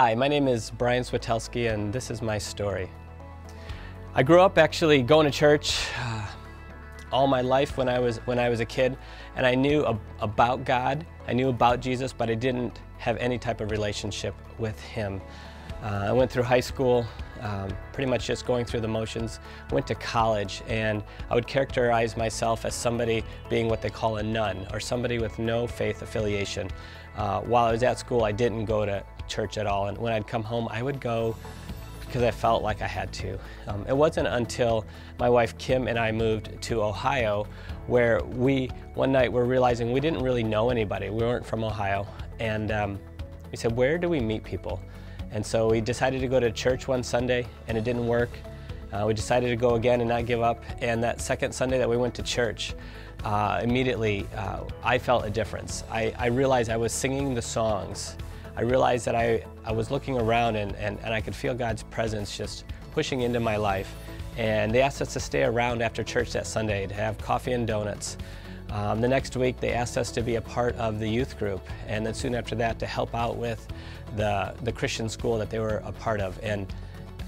Hi, my name is Brian Switelski, and this is my story. I grew up actually going to church all my life when I was a kid, and I knew about God, I knew about Jesus, but I didn't have any type of relationship with Him. I went through high school, pretty much just going through the motions, went to college, and I would characterize myself as somebody being what they call a nun, or somebody with no faith affiliation. While I was at school, I didn't go to church at all, and when I'd come home, I would go because I felt like I had to. It wasn't until my wife Kim and I moved to Ohio where one night we're realizing we didn't really know anybody. We weren't from Ohio, and we said, where do we meet people? And so we decided to go to church one Sunday, and it didn't work. We decided to go again and not give up, and that second Sunday that we went to church, immediately I felt a difference. I realized I was singing the songs. I realized that I was looking around and I could feel God's presence just pushing into my life. And they asked us to stay around after church that Sunday to have coffee and donuts. The next week they asked us to be a part of the youth group, and then soon after that to help out with the Christian school that they were a part of. And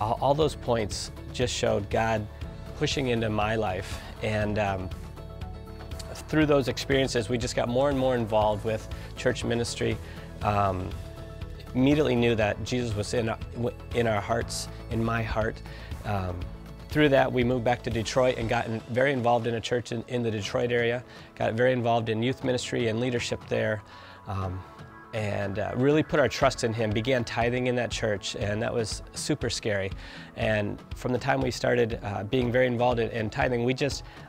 all those points just showed God pushing into my life. And through those experiences we just got more and more involved with church ministry. Immediately knew that Jesus was in our hearts, in my heart. Through that, we moved back to Detroit and got very involved in a church in the Detroit area, got very involved in youth ministry and leadership there, and really put our trust in Him, began tithing in that church, and that was super scary. And from the time we started being very involved in tithing,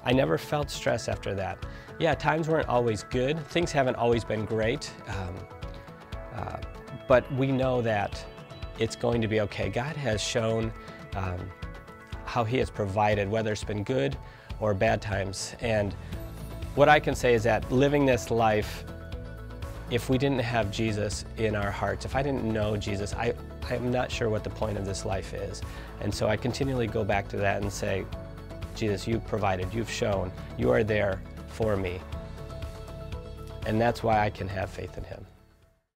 I never felt stress after that. Yeah, times weren't always good, things haven't always been great, but we know that it's going to be okay. God has shown how He has provided, whether it's been good or bad times. And what I can say is that living this life, if we didn't have Jesus in our hearts, if I didn't know Jesus, I'm not sure what the point of this life is. And so I continually go back to that and say, Jesus, you've provided, you've shown, you are there for me. And that's why I can have faith in Him.